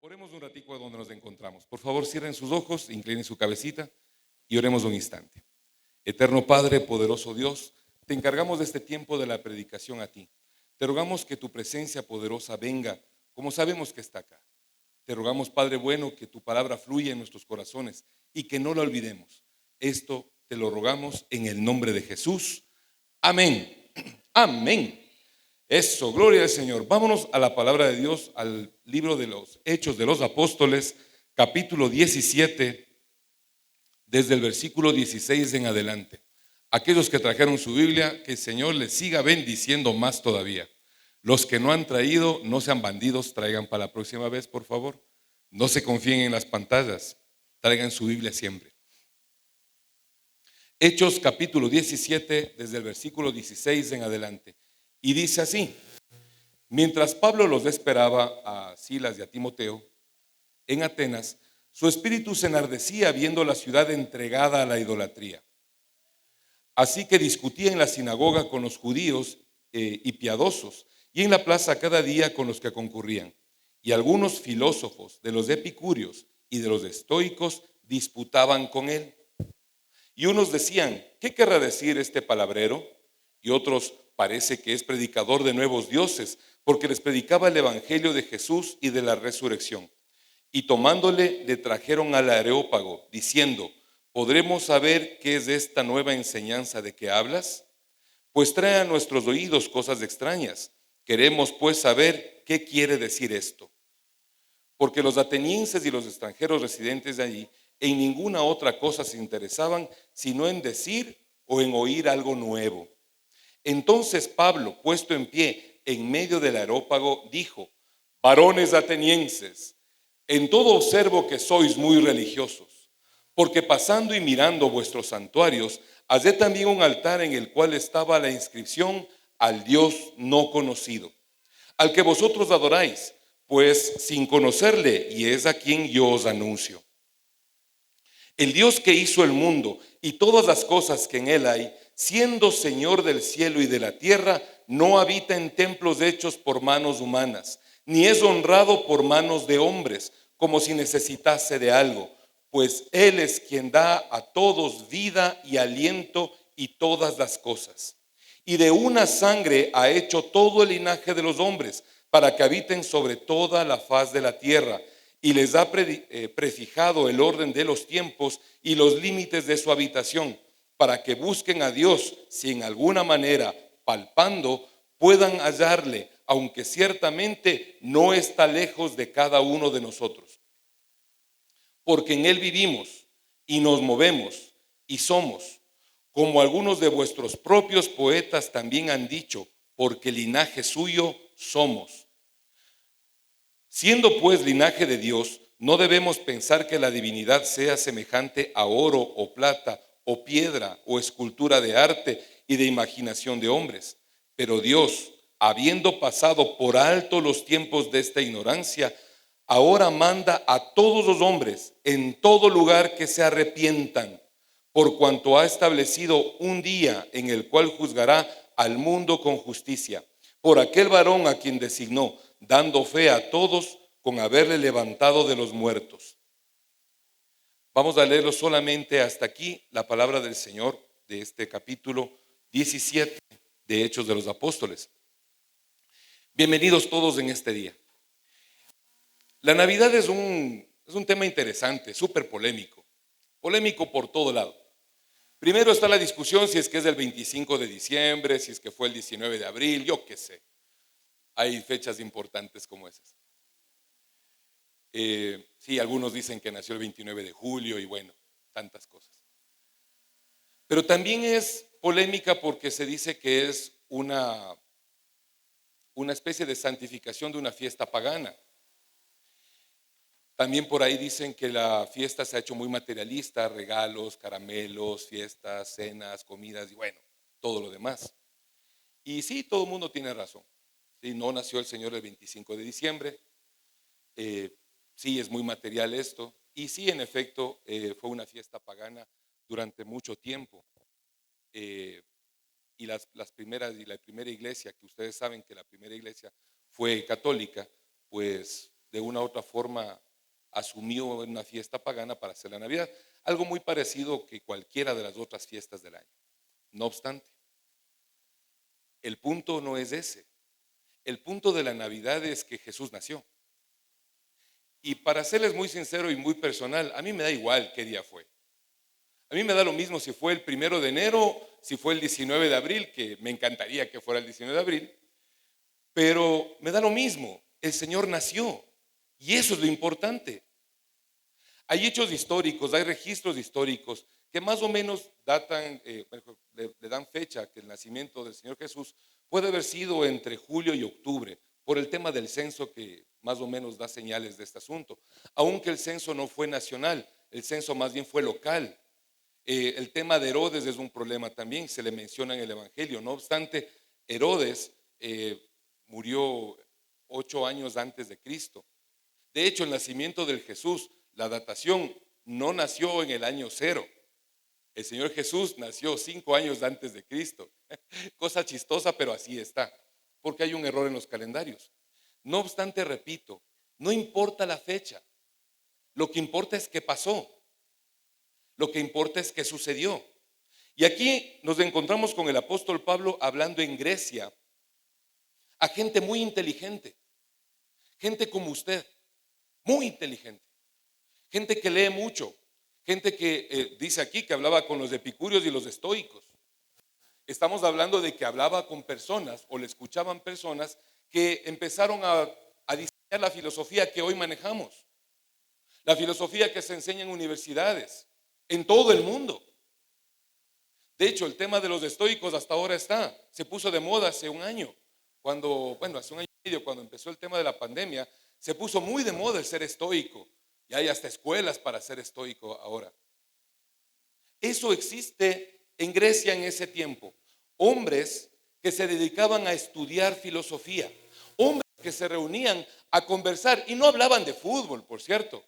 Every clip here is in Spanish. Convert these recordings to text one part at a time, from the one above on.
Oremos un ratico a donde nos encontramos. Por favor, cierren sus ojos, inclinen su cabecita y oremos un instante. Eterno Padre, poderoso Dios, te encargamos de este tiempo de la predicación a ti. Te rogamos que tu presencia poderosa venga, como sabemos que está acá. Te rogamos, Padre bueno, que tu palabra fluya en nuestros corazones y que no la olvidemos. Esto te lo rogamos en el nombre de Jesús. Amén. Amén. Eso, gloria al Señor. Vámonos a la palabra de Dios, al libro de los Hechos de los Apóstoles, capítulo 17, desde el versículo 16 en adelante. Aquellos que trajeron su Biblia, que el Señor les siga bendiciendo más todavía. Los que no han traído, no sean bandidos, traigan para la próxima vez, por favor. No se confíen en las pantallas, traigan su Biblia siempre. Hechos capítulo 17, desde el versículo 16 en adelante. Y dice así: mientras Pablo los esperaba a Silas y a Timoteo en Atenas, su espíritu se enardecía viendo la ciudad entregada a la idolatría. Así que discutía en la sinagoga con los judíos y piadosos, y en la plaza cada día con los que concurrían. Y algunos filósofos de los epicúreos y de los estoicos disputaban con él. Y unos decían: ¿qué querrá decir este palabrero? Y otros: parece que es predicador de nuevos dioses, porque les predicaba el evangelio de Jesús y de la resurrección. Y tomándole, le trajeron al Areópago, diciendo: ¿podremos saber qué es esta nueva enseñanza de que hablas? Pues trae a nuestros oídos cosas extrañas. Queremos pues saber qué quiere decir esto. Porque los atenienses y los extranjeros residentes de allí en ninguna otra cosa se interesaban, sino en decir o en oír algo nuevo. Entonces Pablo, puesto en pie en medio del areópago, dijo: varones atenienses, en todo observo que sois muy religiosos, porque pasando y mirando vuestros santuarios, hallé también un altar en el cual estaba la inscripción: al Dios no conocido, al que vosotros adoráis, pues sin conocerle, y es a quien yo os anuncio. El Dios que hizo el mundo y todas las cosas que en él hay, siendo Señor del cielo y de la tierra, no habita en templos hechos por manos humanas, ni es honrado por manos de hombres, como si necesitase de algo, pues Él es quien da a todos vida y aliento y todas las cosas. Y de una sangre ha hecho todo el linaje de los hombres, para que habiten sobre toda la faz de la tierra, y les ha prefijado el orden de los tiempos y los límites de su habitación, para que busquen a Dios, si en alguna manera, palpando, puedan hallarle, aunque ciertamente no está lejos de cada uno de nosotros. Porque en él vivimos y nos movemos y somos, como algunos de vuestros propios poetas también han dicho, porque linaje suyo somos. Siendo pues linaje de Dios, no debemos pensar que la divinidad sea semejante a oro o plata o piedra o escultura de arte y de imaginación de hombres. Pero Dios, habiendo pasado por alto los tiempos de esta ignorancia, ahora manda a todos los hombres en todo lugar que se arrepientan, por cuanto ha establecido un día en el cual juzgará al mundo con justicia, por aquel varón a quien designó, dando fe a todos con haberle levantado de los muertos. Vamos a leerlo solamente hasta aquí, la palabra del Señor de este capítulo 17 de Hechos de los Apóstoles. Bienvenidos todos en este día. La Navidad es un tema interesante, súper polémico por todo lado. Primero está la discusión si es que es el 25 de diciembre, si es que fue el 19 de abril, yo qué sé. Hay fechas importantes como esas. Sí, algunos dicen que nació el 29 de julio y bueno, tantas cosas. Pero también es polémica porque se dice que es una especie de santificación de una fiesta pagana. También por ahí dicen que la fiesta se ha hecho muy materialista: regalos, caramelos, fiestas, cenas, comidas y bueno, todo lo demás. Y sí, todo el mundo tiene razón. Sí, no nació el Señor el 25 de diciembre. Sí, es muy material esto. Y sí, en efecto, fue una fiesta pagana durante mucho tiempo. Y la primera iglesia, que ustedes saben que la primera iglesia fue católica, pues de una u otra forma asumió una fiesta pagana para hacer la Navidad. Algo muy parecido que cualquiera de las otras fiestas del año. No obstante, el punto no es ese. El punto de la Navidad es que Jesús nació. Y para serles muy sincero y muy personal, a mí me da igual qué día fue. A mí me da lo mismo si fue el 1 de enero, si fue el 19 de abril, que me encantaría que fuera el 19 de abril, pero me da lo mismo. El Señor nació y eso es lo importante. Hay hechos históricos, hay registros históricos que más o menos datan, le dan fecha que el nacimiento del Señor Jesús puede haber sido entre julio y octubre, por el tema del censo que más o menos da señales de este asunto. Aunque el censo no fue nacional, el censo más bien fue local. El tema de Herodes es un problema también, se le menciona en el Evangelio. No obstante, Herodes murió 8 años antes de Cristo. De hecho, el nacimiento del Jesús, la datación, no nació en el año 0. El Señor Jesús nació 5 años antes de Cristo. Cosa chistosa, pero así está, porque hay un error en los calendarios. No obstante, repito, no importa la fecha, lo que importa es qué pasó, lo que importa es qué sucedió. Y aquí nos encontramos con el apóstol Pablo hablando en Grecia a gente muy inteligente, gente como usted, muy inteligente, gente que lee mucho, gente que dice aquí que hablaba con los epicúreos y los estoicos. Estamos hablando de que hablaba con personas o le escuchaban personas que empezaron a diseñar la filosofía que hoy manejamos, la filosofía que se enseña en universidades, en todo el mundo. De hecho, el tema de los estoicos hasta ahora se puso de moda hace un año, hace un año y medio, cuando empezó el tema de la pandemia, se puso muy de moda el ser estoico, y hay hasta escuelas para ser estoico ahora. Eso existe en Grecia en ese tiempo. Hombres que se dedicaban a estudiar filosofía, hombres que se reunían a conversar y no hablaban de fútbol, por cierto.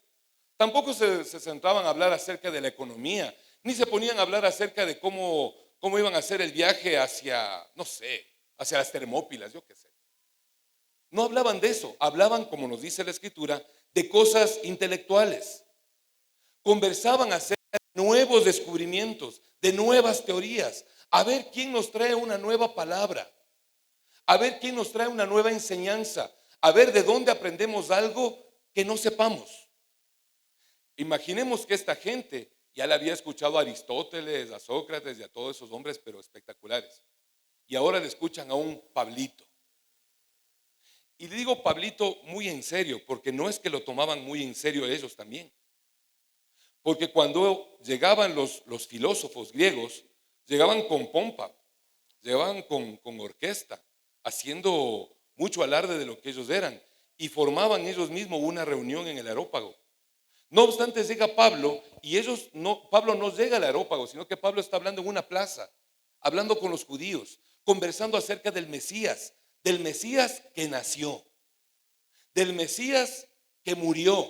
Tampoco se centraban a hablar acerca de la economía, ni se ponían a hablar acerca de cómo iban a hacer el viaje hacia, no sé, hacia las Termópilas, yo qué sé. No hablaban de eso, hablaban, como nos dice la Escritura, de cosas intelectuales. Conversaban acerca de nuevos descubrimientos, de nuevas teorías, a ver quién nos trae una nueva palabra, a ver quién nos trae una nueva enseñanza, a ver de dónde aprendemos algo que no sepamos. Imaginemos que esta gente ya le había escuchado a Aristóteles, a Sócrates y a todos esos hombres, pero espectaculares. Y ahora le escuchan a un Pablito. Y le digo Pablito muy en serio, porque no es que lo tomaban muy en serio ellos también. Porque cuando llegaban los filósofos griegos, llegaban con pompa, llegaban con orquesta, haciendo mucho alarde de lo que ellos eran, y formaban ellos mismos una reunión en el Areópago. No obstante, llega Pablo y Pablo no llega al Areópago, sino que Pablo está hablando en una plaza, hablando con los judíos, conversando acerca del Mesías que nació, del Mesías que murió,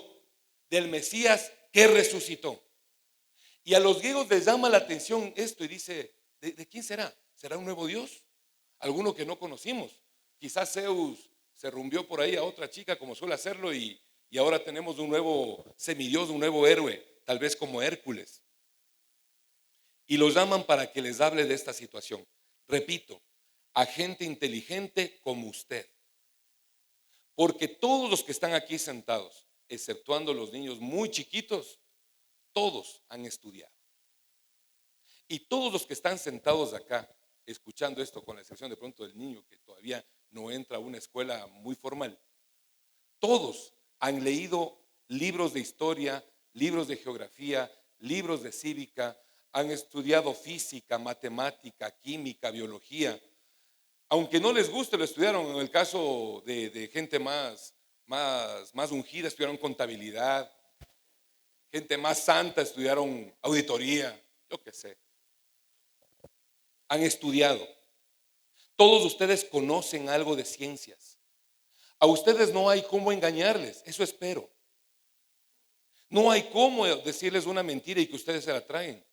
del Mesías que resucitó. Y a los griegos les llama la atención esto y dice, ¿de quién será? ¿Será un nuevo Dios? Alguno que no conocimos. Quizás Zeus se rumbió por ahí a otra chica como suele hacerlo y ahora tenemos un nuevo semidios, un nuevo héroe, tal vez como Hércules. Y los llaman para que les hable de esta situación. Repito, a gente inteligente como usted. Porque todos los que están aquí sentados, exceptuando los niños muy chiquitos, todos han estudiado. Y todos los que están sentados acá, escuchando esto, con la excepción de pronto del niño que todavía no entra a una escuela muy formal, todos han leído libros de historia, libros de geografía, libros de cívica, han estudiado física, matemática, química, biología. Aunque no les guste, lo estudiaron. En el caso de gente más ungida, estudiaron contabilidad. Gente más santa, estudiaron auditoría, yo qué sé. Han estudiado. Todos ustedes conocen algo de ciencias. A ustedes no hay cómo engañarles, eso espero. No hay cómo decirles una mentira y que ustedes se la traen.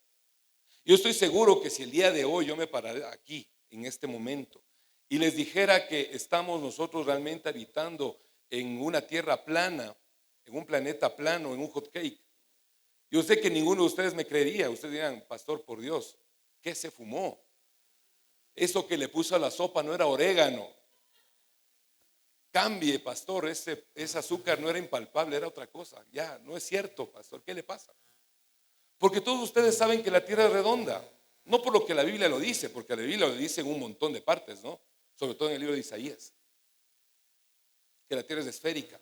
Yo estoy seguro que si el día de hoy yo me parara aquí, en este momento, y les dijera que estamos nosotros realmente habitando en una tierra plana, en un planeta plano, en un hot cake. Yo sé que ninguno de ustedes me creería. Ustedes dirán, pastor, por Dios, ¿qué se fumó? Eso que le puso a la sopa no era orégano. Cambie, pastor, ese azúcar no era impalpable, era otra cosa. Ya, no es cierto, pastor, ¿qué le pasa? Porque todos ustedes saben que la tierra es redonda. No por lo que la Biblia lo dice, porque la Biblia lo dice en un montón de partes, ¿no? Sobre todo en el libro de Isaías, que la tierra es esférica.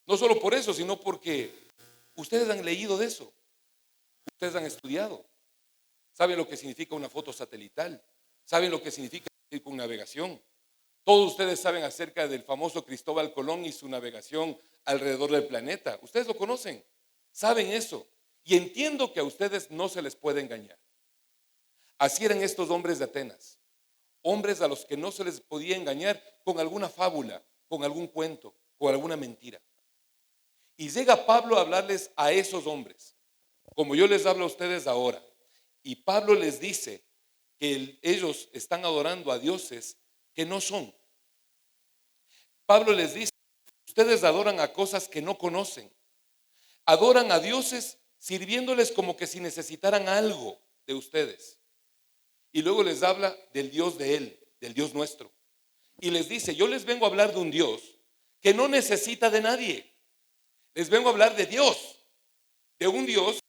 No solo por eso, sino porque ustedes han leído de eso. Ustedes han estudiado. Saben lo que significa una foto satelital. Saben lo que significa con navegación. Todos ustedes saben acerca del famoso Cristóbal Colón y su navegación alrededor del planeta. Ustedes lo conocen, saben eso. Y entiendo que a ustedes no se les puede engañar. Así eran estos hombres de Atenas. Hombres a los que no se les podía engañar con alguna fábula, con algún cuento, con alguna mentira. Y llega Pablo a hablarles a esos hombres, como yo les hablo a ustedes ahora. Y Pablo les dice que ellos están adorando a dioses que no son. Pablo les dice, ustedes adoran a cosas que no conocen. Adoran a dioses sirviéndoles como que si necesitaran algo de ustedes. Y luego les habla del Dios de él, del Dios nuestro. Y les dice, yo les vengo a hablar de un Dios que no necesita de nadie. Les vengo a hablar de Dios, de un Dios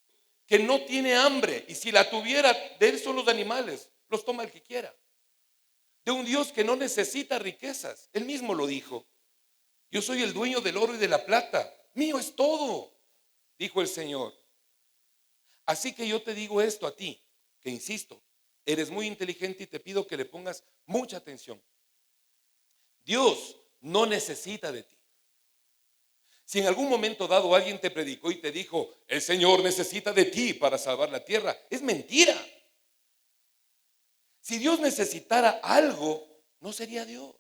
que no tiene hambre. Y si la tuviera, de él son los animales, los toma el que quiera. De un Dios que no necesita riquezas. Él mismo lo dijo. Yo soy el dueño del oro y de la plata. Mío es todo, dijo el Señor. Así que yo te digo esto a ti, que insisto, eres muy inteligente y te pido que le pongas mucha atención. Dios no necesita de ti. Si en algún momento dado alguien te predicó y te dijo, el Señor necesita de ti para salvar la tierra, es mentira. Si Dios necesitara algo, no sería Dios.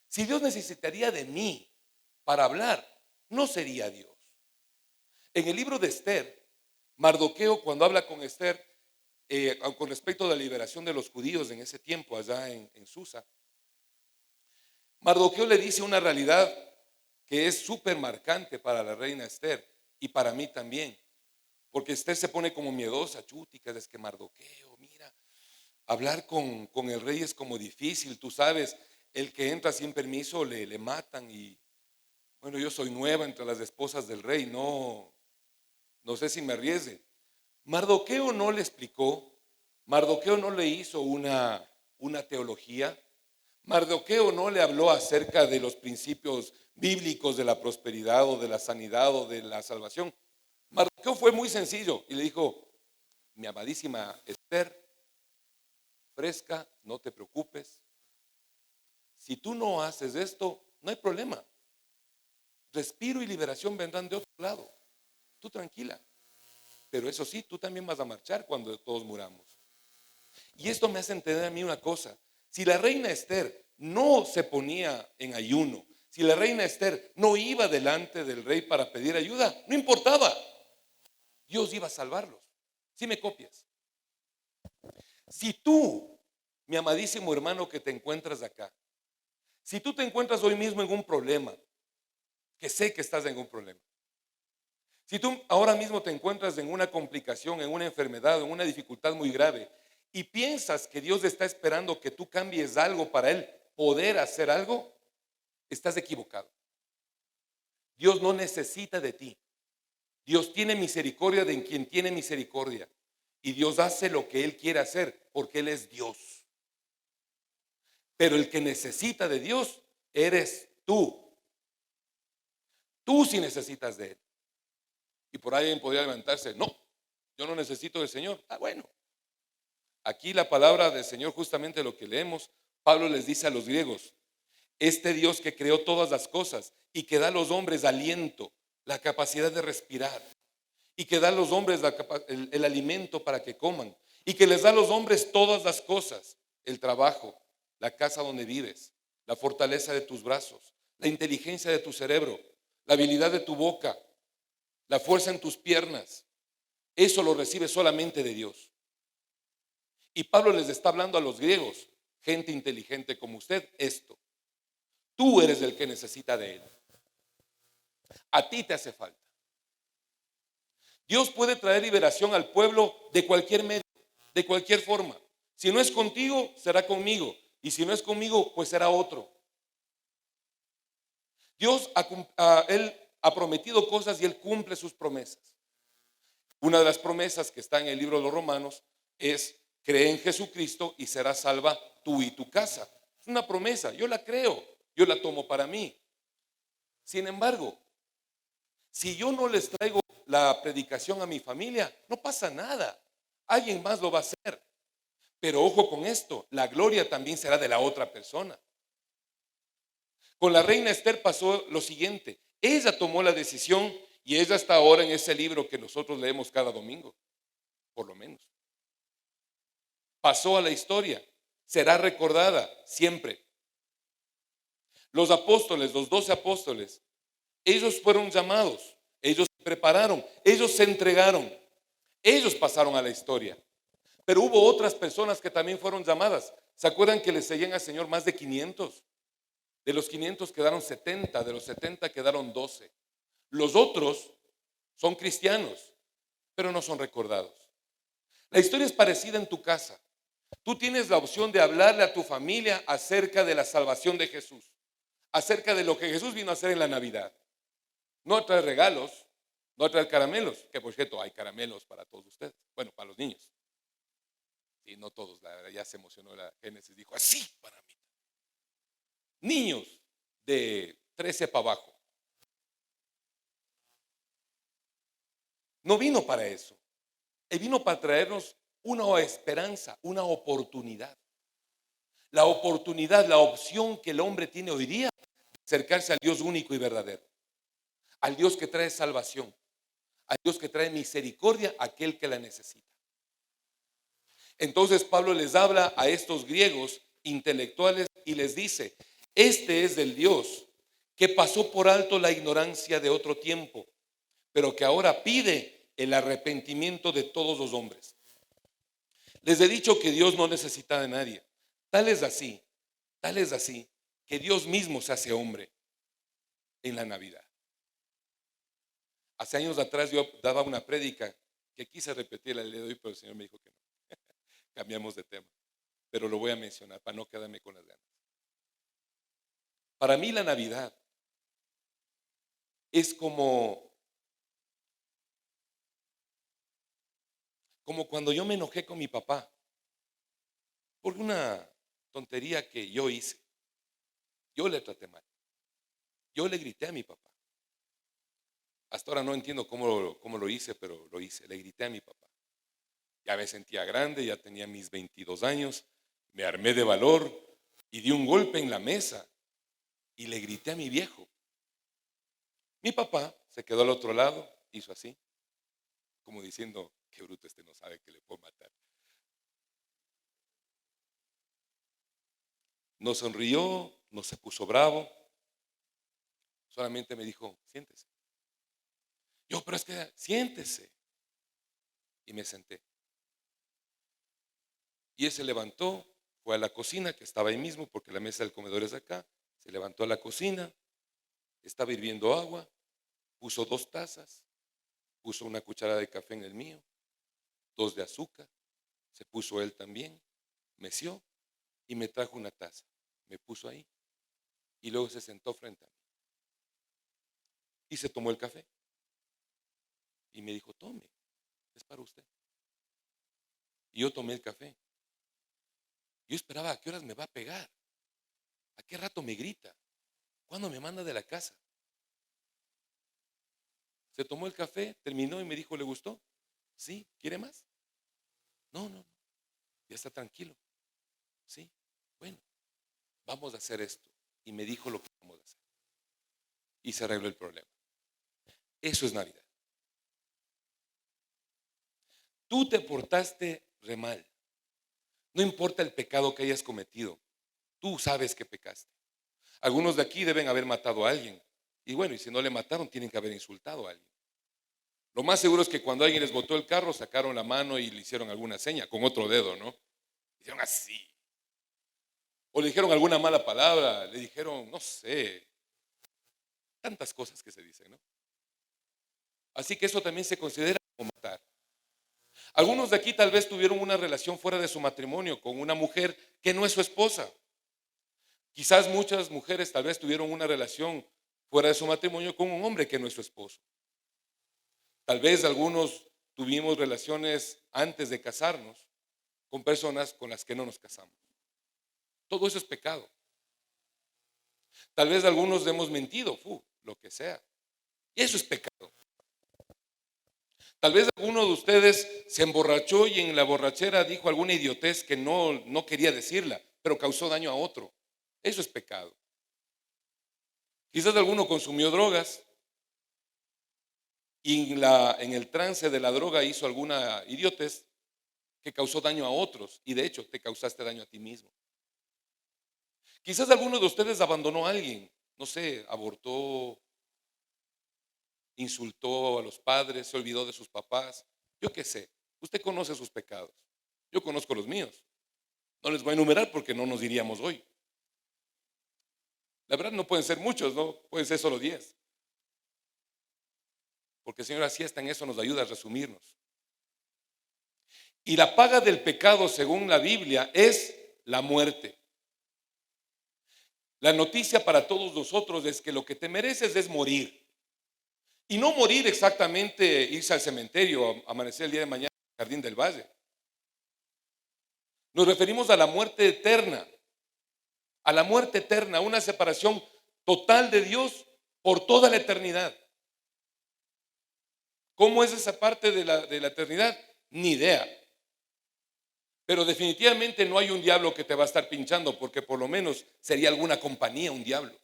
Si Dios necesitaría de mí para hablar, no sería Dios. En el libro de Esther, Mardoqueo, cuando habla con Esther con respecto a la liberación de los judíos en ese tiempo allá en Susa, Mardoqueo le dice una realidad que es súper marcante para la reina Esther y para mí también, porque Esther se pone como miedosa, chútica, es que Mardoqueo, mira, hablar con el rey es como difícil, tú sabes, el que entra sin permiso le matan y bueno, yo soy nueva entre las esposas del rey, no sé si me arriesgue. Mardoqueo no le explicó, Mardoqueo no le hizo una teología, Mardoqueo no le habló acerca de los principios bíblicos de la prosperidad o de la sanidad o de la salvación. Mardoqueo fue muy sencillo y le dijo, mi amadísima Esther, fresca, no te preocupes. Si tú no haces esto, no hay problema. Respiro y liberación vendrán de otro lado. Tú tranquila. Pero eso sí, tú también vas a marchar cuando todos muramos. Y esto me hace entender a mí una cosa. Si la reina Esther no se ponía en ayuno, si la reina Esther no iba delante del rey para pedir ayuda, no importaba. Dios iba a salvarlos. Si me copias. Si tú, mi amadísimo hermano que te encuentras acá, si tú te encuentras hoy mismo en un problema, que sé que estás en un problema, si tú ahora mismo te encuentras en una complicación, en una enfermedad, en una dificultad muy grave y piensas que Dios está esperando que tú cambies algo para Él poder hacer algo, estás equivocado. Dios no necesita de ti. Dios tiene misericordia de quien tiene misericordia. Y Dios hace lo que Él quiere hacer porque Él es Dios. Pero el que necesita de Dios eres tú. Tú sí necesitas de Él. Y por ahí alguien podría levantarse, no, yo no necesito del Señor. Ah, bueno. Aquí la palabra del Señor, justamente lo que leemos, Pablo les dice a los griegos, este Dios que creó todas las cosas y que da a los hombres aliento, la capacidad de respirar, y que da a los hombres el alimento para que coman, y que les da a los hombres todas las cosas, el trabajo, la casa donde vives, la fortaleza de tus brazos, la inteligencia de tu cerebro, la habilidad de tu boca, la fuerza en tus piernas. Eso lo recibe solamente de Dios. Y Pablo les está hablando a los griegos, gente inteligente como usted, esto. Tú eres el que necesita de Él. A ti te hace falta. Dios puede traer liberación al pueblo de cualquier medio, de cualquier forma. Si no es contigo, será conmigo. Y si no es conmigo, pues será otro. Dios Él ha prometido cosas y Él cumple sus promesas. Una de las promesas que está en el libro de los Romanos es: cree en Jesucristo y serás salva tú y tu casa. Es una promesa, yo la creo, yo la tomo para mí. Sin embargo, si yo no les traigo la predicación a mi familia, no pasa nada. Alguien más lo va a hacer. Pero ojo con esto, la gloria también será de la otra persona. Con la reina Esther pasó lo siguiente. Ella tomó la decisión y ella está ahora en ese libro que nosotros leemos cada domingo, por lo menos. Pasó a la historia, será recordada siempre. Los apóstoles, los 12 apóstoles, ellos fueron llamados, ellos se prepararon, ellos se entregaron, ellos pasaron a la historia. Pero hubo otras personas que también fueron llamadas. ¿Se acuerdan que le seguían al Señor más de 500? De los 500 quedaron 70, de los 70 quedaron 12. Los otros son cristianos, pero no son recordados. La historia es parecida en tu casa. Tú tienes la opción de hablarle a tu familia acerca de la salvación de Jesús, acerca de lo que Jesús vino a hacer en la Navidad. No a traer regalos, no a traer caramelos, que por cierto hay caramelos para todos ustedes. Bueno, para los niños. Y no todos, la verdad, ya se emocionó la Génesis, dijo así para mí. Niños de 13 para abajo. No vino para eso. Él vino para traernos una esperanza, una oportunidad. La oportunidad, la opción que el hombre tiene hoy día de acercarse al Dios único y verdadero. Al Dios que trae salvación. Al Dios que trae misericordia a aquel que la necesita. Entonces Pablo les habla a estos griegos intelectuales y les dice: este es del Dios que pasó por alto la ignorancia de otro tiempo, pero que ahora pide el arrepentimiento de todos los hombres. Les he dicho que Dios no necesita de nadie. Tal es así que Dios mismo se hace hombre en la Navidad. Hace años atrás yo daba una prédica que quise repetir el día de hoy, pero el Señor me dijo que no. Cambiamos de tema, pero lo voy a mencionar para no quedarme con las ganas. Para mí la Navidad es como cuando yo me enojé con mi papá por una tontería que yo hice. Yo le traté mal. Yo le grité a mi papá. Hasta ahora no entiendo cómo lo hice, pero lo hice. Le grité a mi papá. Ya me sentía grande, ya tenía mis 22 años. Me armé de valor y di un golpe en la mesa y le grité a mi viejo. Mi papá se quedó al otro lado, hizo así, como diciendo: qué bruto, este no sabe que le puedo matar. No sonrió, no se puso bravo, solamente me dijo: siéntese. Yo, pero es que siéntese. Y me senté. Y él se levantó, fue a la cocina, que estaba ahí mismo, porque la mesa del comedor es acá. Se levantó a la cocina, estaba hirviendo agua, puso 2 tazas, puso una cucharada de café en el mío, 2 de azúcar, se puso él también, meció y me trajo una taza. Me puso ahí y luego se sentó frente a mí y se tomó el café y me dijo: tome, es para usted. Y yo tomé el café. Yo esperaba a qué horas me va a pegar, a qué rato me grita, cuándo me manda de la casa. Se tomó el café, terminó y me dijo: ¿le gustó? Sí. ¿Quiere más? No, no, ya está tranquilo. Sí, bueno, vamos a hacer esto. Y me dijo lo que vamos a hacer. Y se arregló el problema. Eso es Navidad. Tú te portaste re mal. No importa el pecado que hayas cometido, tú sabes que pecaste. Algunos de aquí deben haber matado a alguien. Y bueno, y si no le mataron, tienen que haber insultado a alguien. Lo más seguro es que cuando alguien les botó el carro, sacaron la mano y le hicieron alguna seña con otro dedo, ¿no? Hicieron así. o le dijeron alguna mala palabra, le dijeron, no sé, tantas cosas que se dicen, ¿no? Así que eso también se considera como matar. Algunos de aquí tal vez tuvieron una relación fuera de su matrimonio con una mujer que no es su esposa. Quizás muchas mujeres tal vez tuvieron una relación fuera de su matrimonio con un hombre que no es su esposo. Tal vez algunos tuvimos relaciones antes de casarnos con personas con las que no nos casamos. Todo eso es pecado. Tal vez algunos hemos mentido, lo que sea. Y eso es pecado. Tal vez alguno de ustedes se emborrachó y en la borrachera dijo alguna idiotez que no quería decirla, pero causó daño a otro. Eso es pecado. Quizás alguno consumió drogas y en el trance de la droga hizo alguna idiotez que causó daño a otros y de hecho te causaste daño a ti mismo. Quizás alguno de ustedes abandonó a alguien, no sé, abortó, insultó a los padres, se olvidó de sus papás, yo qué sé. Usted conoce sus pecados, yo conozco los míos. No les voy a enumerar porque no nos diríamos hoy. La verdad no pueden ser muchos, ¿no? Pueden ser solo 10. Porque el Señor así está en eso, nos ayuda a resumirnos. Y la paga del pecado, según la Biblia, es la muerte. La noticia para todos nosotros es que lo que te mereces es morir. Y no morir exactamente, irse al cementerio, amanecer el día de mañana en el Jardín del Valle. Nos referimos a la muerte eterna. A la muerte eterna, una separación total de Dios por toda la eternidad. ¿Cómo es esa parte de la eternidad? Ni idea. Pero definitivamente no hay un diablo que te va a estar pinchando, porque por lo menos sería alguna compañía un diablo.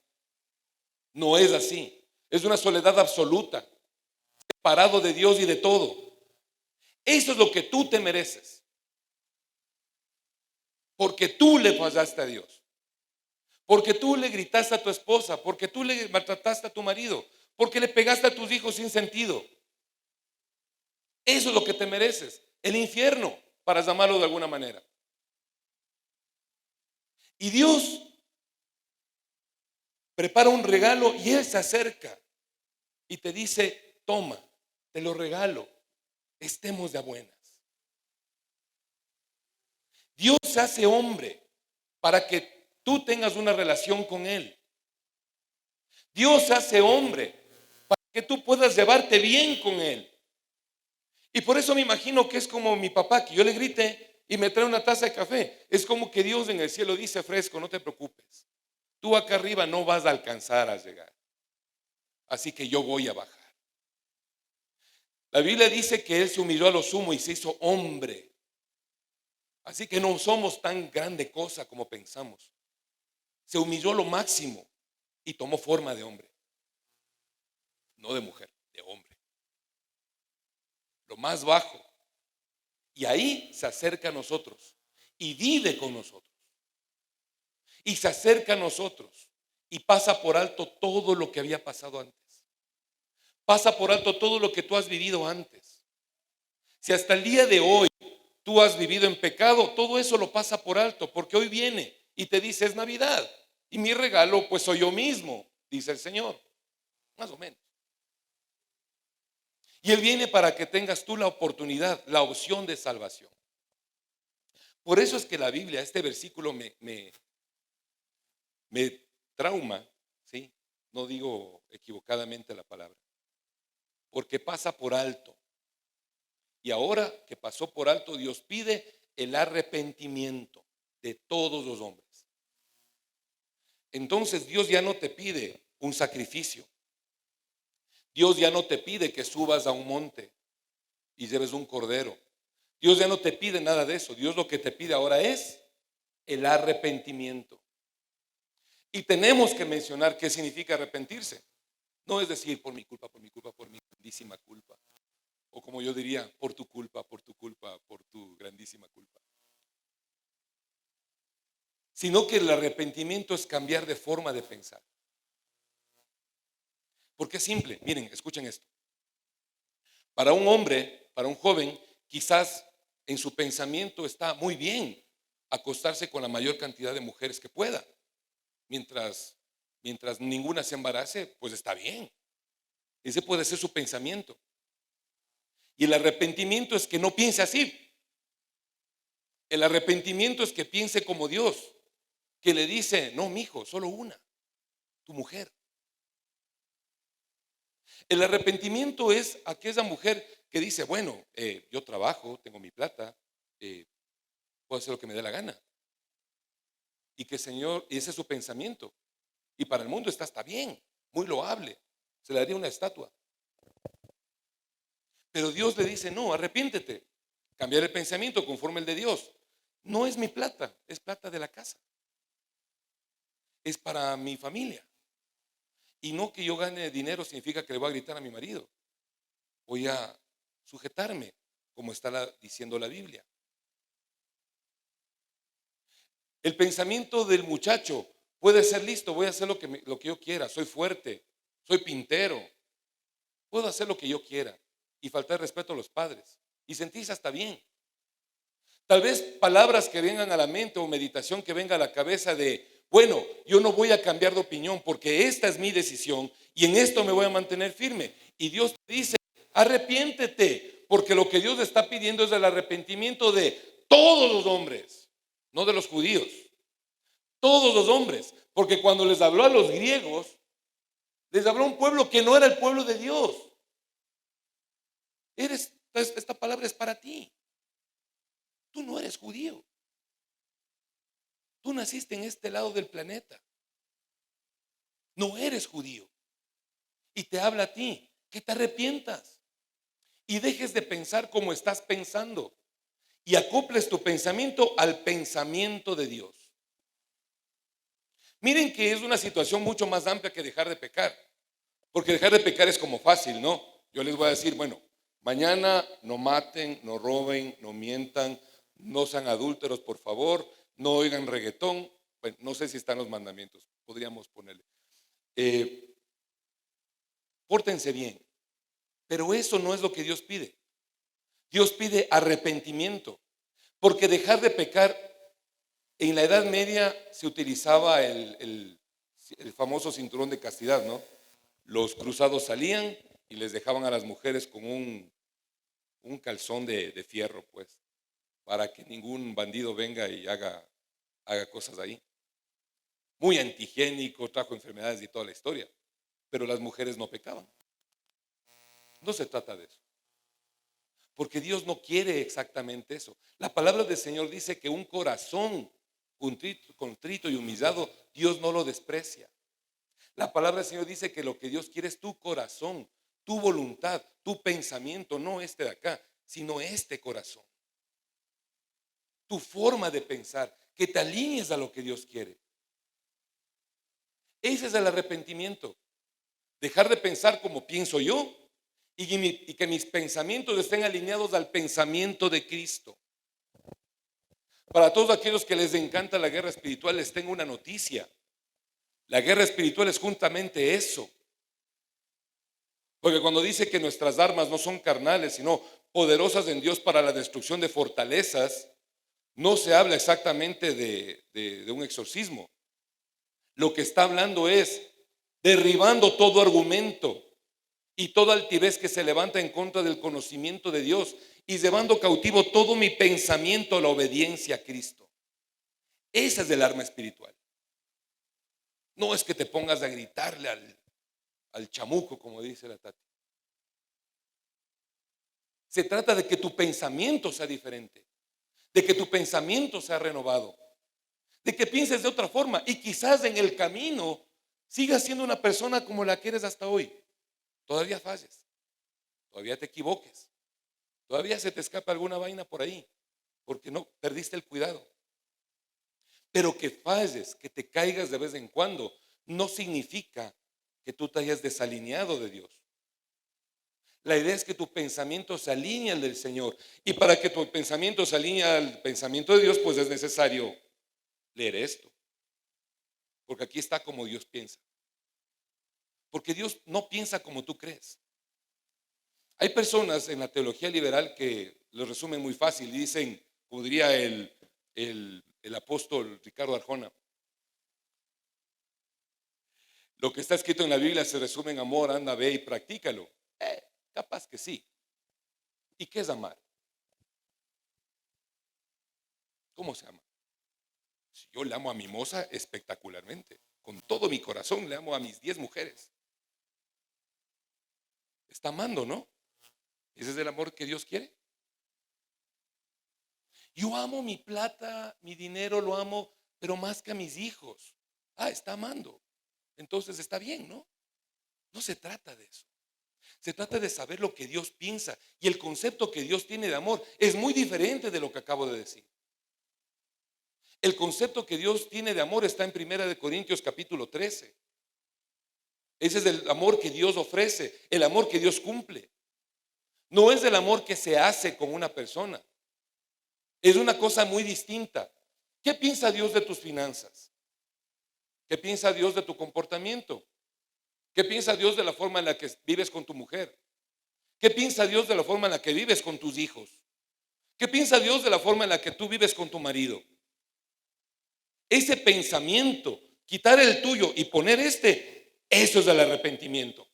No es así. Es una soledad absoluta, separado de Dios y de todo. Eso es lo que tú te mereces. Porque tú le fallaste a Dios. Porque tú le gritaste a tu esposa. Porque tú le maltrataste a tu marido. Porque le pegaste a tus hijos sin sentido. Eso es lo que te mereces. El infierno, para llamarlo de alguna manera. Y Dios prepara un regalo y Él se acerca y te dice, toma, te lo regalo, estemos de a buenas. Dios se hace hombre para que tú tengas una relación con Él. Dios se hace hombre para que tú puedas llevarte bien con Él. Y por eso me imagino que es como mi papá, que yo le grite y me trae una taza de café. Es como que Dios en el cielo dice, fresco, no te preocupes. Tú acá arriba no vas a alcanzar a llegar. Así que yo voy a bajar. La Biblia dice que Él se humilló a lo sumo y se hizo hombre. Así que no somos tan grande cosa como pensamos. Se humilló a lo máximo y tomó forma de hombre. No de mujer, de hombre. Lo más bajo. Y ahí se acerca a nosotros y vive con nosotros. Y se acerca a nosotros y pasa por alto todo lo que había pasado antes. Pasa por alto todo lo que tú has vivido antes. Si hasta el día de hoy tú has vivido en pecado, todo eso lo pasa por alto, porque hoy viene y te dice es Navidad. Y mi regalo pues soy yo mismo, dice el Señor. Más o menos. Y Él viene para que tengas tú la oportunidad, la opción de salvación. Por eso es que la Biblia, este versículo me trauma, ¿sí? No digo equivocadamente la palabra. Porque pasa por alto. Y ahora que pasó por alto, Dios pide el arrepentimiento de todos los hombres. Entonces Dios ya no te pide un sacrificio. Dios ya no te pide que subas a un monte y lleves un cordero. Dios ya no te pide nada de eso. Dios lo que te pide ahora es el arrepentimiento. Y tenemos que mencionar qué significa arrepentirse. No es decir por mi culpa, por mi culpa, por mi grandísima culpa. O como yo diría, por tu culpa, por tu culpa, por tu grandísima culpa. Sino que el arrepentimiento es cambiar de forma de pensar. Porque es simple. Miren, escuchen esto. Para un hombre, para un joven, quizás en su pensamiento está muy bien. acostarse con la mayor cantidad de mujeres que pueda. Mientras ninguna se embarace, pues está bien. Ese puede ser su pensamiento. Y el arrepentimiento es que no piense así. El arrepentimiento es que piense como Dios, que le dice: no, mijo, solo una, tu mujer. El arrepentimiento es aquella mujer que dice: bueno, yo trabajo, tengo mi plata, puedo hacer lo que me dé la gana. Y que el Señor, y ese es su pensamiento. Y para el mundo está bien, muy loable. Se le daría una estatua. Pero Dios le dice: no, arrepiéntete. Cambiar el pensamiento conforme el de Dios. No es mi plata, es plata de la casa. Es para mi familia. Y no que yo gane dinero significa que le voy a gritar a mi marido. Voy a sujetarme, como está diciendo la Biblia. El pensamiento del muchacho puede ser: listo, voy a hacer lo que yo quiera. Soy fuerte, soy pintero, puedo hacer lo que yo quiera y faltar respeto a los padres y sentirse hasta bien. Tal vez palabras que vengan a la mente o meditación que venga a la cabeza de: bueno, yo no voy a cambiar de opinión porque esta es mi decisión y en esto me voy a mantener firme. Y Dios te dice: arrepiéntete, porque lo que Dios le está pidiendo es el arrepentimiento de todos los hombres, no de los judíos, todos los hombres. Porque cuando les habló a los griegos, les habló a un pueblo que no era el pueblo de Dios. Esta palabra es para ti. Tú no eres judío. Tú naciste en este lado del planeta. No eres judío. Y te habla a ti que te arrepientas y dejes de pensar como estás pensando y acoples tu pensamiento al pensamiento de Dios. Miren que es una situación mucho más amplia que dejar de pecar. Porque dejar de pecar es como fácil, ¿no? Yo les voy a decir: bueno, mañana no maten, no roben, no mientan, no sean adúlteros, por favor, no oigan reggaetón. Bueno, no sé si están los mandamientos, podríamos ponerle. Pórtense bien, pero eso no es lo que Dios pide. Dios pide arrepentimiento, porque dejar de pecar, en la Edad Media se utilizaba el famoso cinturón de castidad, ¿no? Los cruzados salían y les dejaban a las mujeres con un calzón de fierro, pues, para que ningún bandido venga y haga cosas ahí. Muy antihigiénico, trajo enfermedades y toda la historia, pero las mujeres no pecaban. No se trata de eso, porque Dios no quiere exactamente eso. La palabra del Señor dice que un corazón contrito y humillado, Dios no lo desprecia. La palabra del Señor dice que lo que Dios quiere es tu corazón, tu voluntad, tu pensamiento, no este de acá, sino este corazón. Tu forma de pensar, que te alinees a lo que Dios quiere. Ese es el arrepentimiento. Dejar de pensar como pienso yo y que mis pensamientos estén alineados al pensamiento de Cristo. Para todos aquellos que les encanta la guerra espiritual, les tengo una noticia. La guerra espiritual es justamente eso. Porque cuando dice que nuestras armas no son carnales, sino poderosas en Dios para la destrucción de fortalezas, no se habla exactamente de un exorcismo. Lo que está hablando es derribando todo argumento y toda altivez que se levanta en contra del conocimiento de Dios y llevando cautivo todo mi pensamiento a la obediencia a Cristo. Esa es el arma espiritual. No es que te pongas a gritarle al chamuco, como dice la Tati. Se trata de que tu pensamiento sea diferente, de que tu pensamiento sea renovado, de que pienses de otra forma y quizás en el camino sigas siendo una persona como la que eres hasta hoy. Todavía falles, todavía te equivoques, todavía se te escapa alguna vaina por ahí, porque no perdiste el cuidado. Pero que falles, que te caigas de vez en cuando, no significa que tú te hayas desalineado de Dios. La idea es que tu pensamiento se alinee al del Señor. Y para que tu pensamiento se alinee al pensamiento de Dios, pues es necesario leer esto. Porque aquí está como Dios piensa. Porque Dios no piensa como tú crees. Hay personas en la teología liberal que lo resumen muy fácil y dicen, como diría el el apóstol Ricardo Arjona. Lo que está escrito en la Biblia se resume en amor, anda, ve y practícalo. Capaz que sí. ¿Y qué es amar? ¿Cómo se ama? Si yo le amo a mi moza espectacularmente, con todo mi corazón le amo a mis 10 mujeres. Está amando, ¿no? Ese es el amor que Dios quiere. Yo amo mi plata, mi dinero, lo amo, pero más que a mis hijos. Está amando. Entonces está bien, ¿no? No se trata de eso. Se trata de saber lo que Dios piensa. Y el concepto que Dios tiene de amor es muy diferente de lo que acabo de decir. El concepto que Dios tiene de amor está en 1 Corintios capítulo 13. Ese es el amor que Dios ofrece, el amor que Dios cumple. No es el amor que se hace con una persona. Es una cosa muy distinta. ¿Qué piensa Dios de tus finanzas? ¿Qué piensa Dios de tu comportamiento? ¿Qué piensa Dios de la forma en la que vives con tu mujer? ¿Qué piensa Dios de la forma en la que vives con tus hijos? ¿Qué piensa Dios de la forma en la que tú vives con tu marido? Ese pensamiento, quitar el tuyo y poner eso es el arrepentimiento.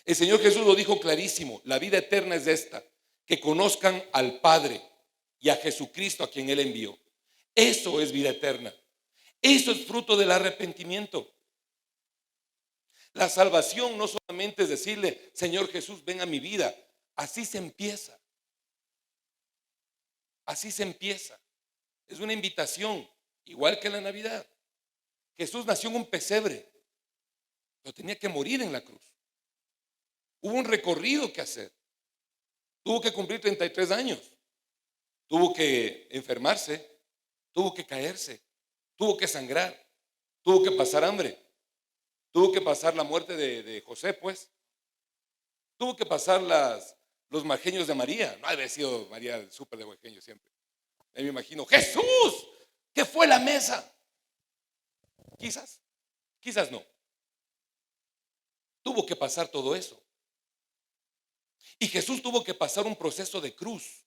El Señor Jesús lo dijo clarísimo: la vida eterna es esta, que conozcan al Padre y a Jesucristo a quien Él envió. Eso es vida eterna. Eso es fruto del arrepentimiento. La salvación no solamente es decirle: Señor Jesús, ven a mi vida. Así se empieza. Así se empieza. Es una invitación, igual que en la Navidad. Jesús nació en un pesebre, pero tenía que morir en la cruz. Hubo un recorrido que hacer. Tuvo que cumplir 33 años. Tuvo que enfermarse. Tuvo que caerse. Tuvo que sangrar. Tuvo que pasar hambre. Tuvo que pasar la muerte de José, pues. Tuvo que pasar los margenios de María. No había sido María el súper de margenio siempre. Ahí me imagino: Jesús, ¿qué fue la mesa? Quizás, quizás no. Tuvo que pasar todo eso. Y Jesús tuvo que pasar un proceso de cruz,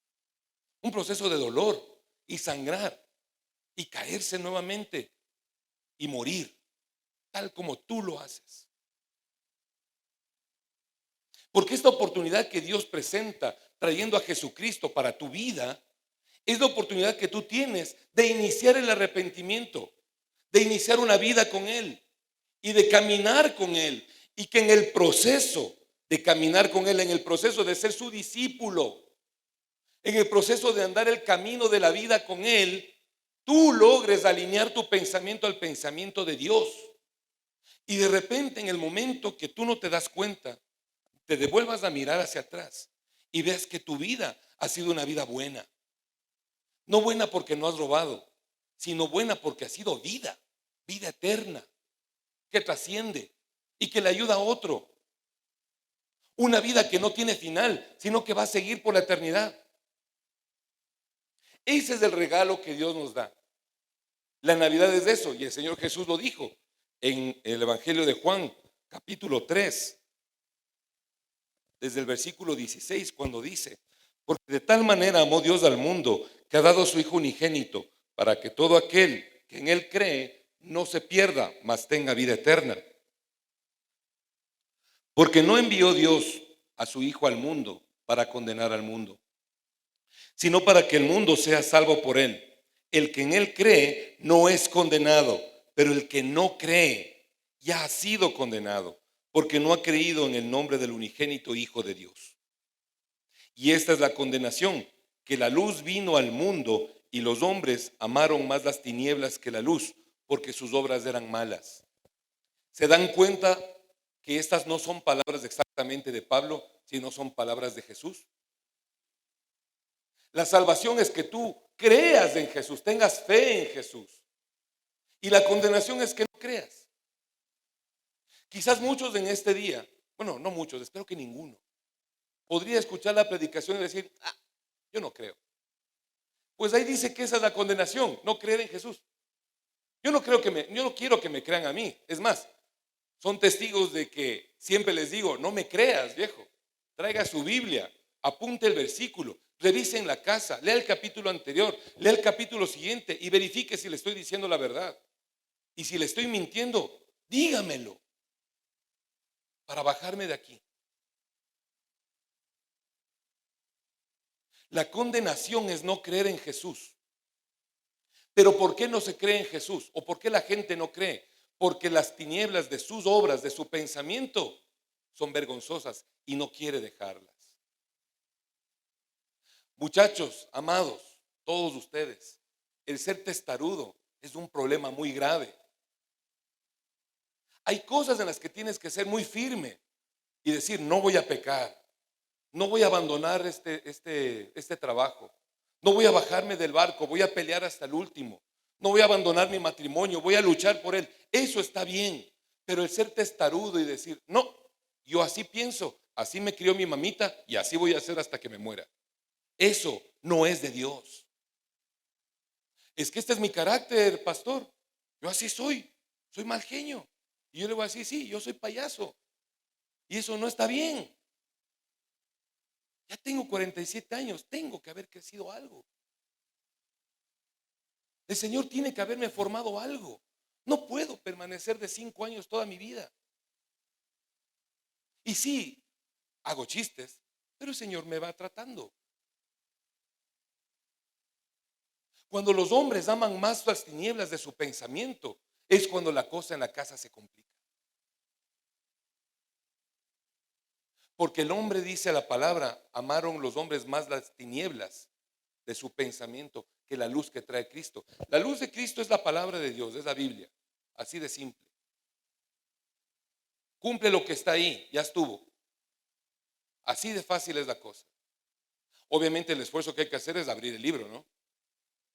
un proceso de dolor y sangrar y caerse nuevamente y morir, tal como tú lo haces. Porque esta oportunidad que Dios presenta trayendo a Jesucristo para tu vida es la oportunidad que tú tienes de iniciar el arrepentimiento, de iniciar una vida con Él y de caminar con Él. Y que en el proceso de caminar con Él, en el proceso de ser su discípulo, en el proceso de andar el camino de la vida con Él, tú logres alinear tu pensamiento al pensamiento de Dios. Y de repente, en el momento que tú no te das cuenta, te devuelvas a mirar hacia atrás y veas que tu vida ha sido una vida buena. No buena porque no has robado, sino buena porque ha sido vida, vida eterna, que trasciende y que le ayuda a otro. Una vida que no tiene final, sino que va a seguir por la eternidad. Ese es el regalo que Dios nos da. La Navidad es eso, y el Señor Jesús lo dijo en el Evangelio de Juan, capítulo 3, desde el versículo 16, cuando dice: porque de tal manera amó Dios al mundo, que ha dado a su Hijo unigénito, para que todo aquel que en Él cree no se pierda, mas tenga vida eterna. Porque no envió Dios a su Hijo al mundo para condenar al mundo, sino para que el mundo sea salvo por Él. El que en Él cree no es condenado, pero el que no cree ya ha sido condenado, porque no ha creído en el nombre del unigénito Hijo de Dios. Y esta es la condenación, que la luz vino al mundo y los hombres amaron más las tinieblas que la luz, porque sus obras eran malas. ¿Se dan cuenta que estas no son palabras exactamente de Pablo, sino son palabras de Jesús? La salvación es que tú creas en Jesús, tengas fe en Jesús. Y la condenación es que no creas. Quizás muchos en este día, bueno, no muchos, espero que ninguno, podría escuchar la predicación y decir: yo no creo. Pues ahí dice que esa es la condenación, no creer en Jesús. Yo no quiero que me crean a mí. Es más, son testigos de que siempre les digo: no me creas, viejo. Traiga su Biblia, apunte el versículo. Revise en la casa, lea el capítulo anterior, lea el capítulo siguiente y verifique si le estoy diciendo la verdad. Y si le estoy mintiendo, dígamelo para bajarme de aquí. La condenación es no creer en Jesús. Pero ¿por qué no se cree en Jesús? ¿O por qué la gente no cree? Porque las tinieblas de sus obras, de su pensamiento, son vergonzosas y no quiere dejarlas. Muchachos, amados, todos ustedes, el ser testarudo es un problema muy grave. Hay cosas en las que tienes que ser muy firme y decir, no voy a pecar, no voy a abandonar este trabajo, no voy a bajarme del barco, voy a pelear hasta el último, no voy a abandonar mi matrimonio, voy a luchar por él. Eso está bien, pero el ser testarudo y decir, no, yo así pienso, así me crió mi mamita y así voy a hacer hasta que me muera. Eso no es de Dios. Es que este es mi carácter, pastor. Yo así soy mal genio. Y yo le voy a decir, sí, yo soy payaso. Y eso no está bien. Ya tengo 47 años, tengo que haber crecido algo. El Señor tiene que haberme formado algo. No puedo permanecer de 5 años toda mi vida. Y sí, hago chistes, pero el Señor me va tratando. Cuando los hombres aman más las tinieblas de su pensamiento, es cuando la cosa en la casa se complica. Porque el hombre dice a la palabra, amaron los hombres más las tinieblas de su pensamiento que la luz que trae Cristo. La luz de Cristo es la palabra de Dios, es la Biblia. Así de simple. Cumple lo que está ahí, ya estuvo. Así de fácil es la cosa. Obviamente el esfuerzo que hay que hacer es abrir el libro, ¿no?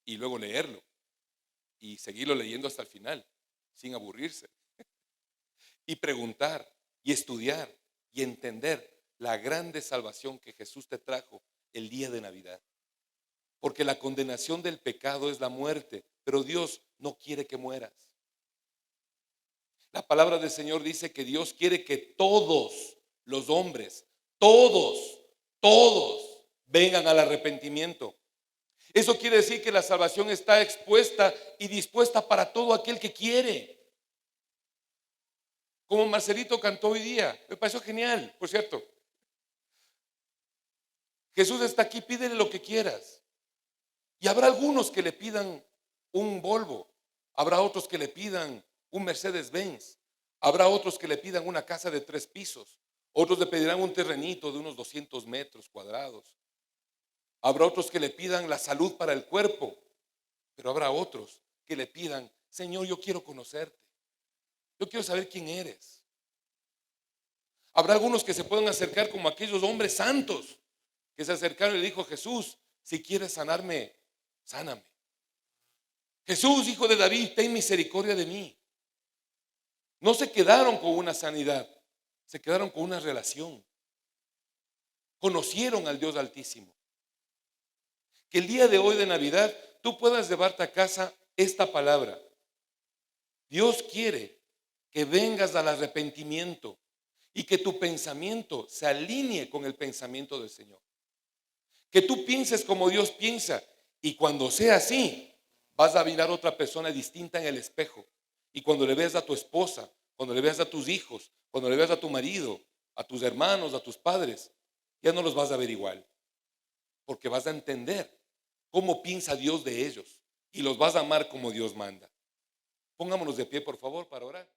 Y luego leerlo. Y seguirlo leyendo hasta el final, sin aburrirse. Y preguntar, y estudiar, y entender la grande salvación que Jesús te trajo el día de Navidad. Porque la condenación del pecado es la muerte, pero Dios no quiere que mueras. La palabra del Señor dice que Dios quiere que todos los hombres, todos vengan al arrepentimiento. Eso quiere decir que la salvación está expuesta y dispuesta para todo aquel que quiere. Como Marcelito cantó hoy día, me pareció genial, por cierto. Jesús está aquí, pídele lo que quieras. Y habrá algunos que le pidan un Volvo, habrá otros que le pidan un Mercedes-Benz, habrá otros que le pidan una casa de 3 pisos, otros le pedirán un terrenito de unos 200 metros cuadrados, habrá otros que le pidan la salud para el cuerpo, pero habrá otros que le pidan, Señor, yo quiero conocerte, yo quiero saber quién eres. Habrá algunos que se puedan acercar como aquellos hombres santos que se acercaron y le dijo, Jesús, si quieres sanarme, sáname. Jesús, hijo de David, ten misericordia de mí. No se quedaron con una sanidad, se quedaron con una relación. Conocieron al Dios Altísimo. Que el día de hoy de Navidad tú puedas llevarte a casa esta palabra. Dios quiere que vengas al arrepentimiento y que tu pensamiento se alinee con el pensamiento del Señor. Que tú pienses como Dios piensa y cuando sea así, vas a mirar a otra persona distinta en el espejo. Y cuando le veas a tu esposa, cuando le veas a tus hijos, cuando le veas a tu marido, a tus hermanos, a tus padres, ya no los vas a ver igual. Porque vas a entender cómo piensa Dios de ellos y los vas a amar como Dios manda. Pongámonos de pie, por favor, para orar.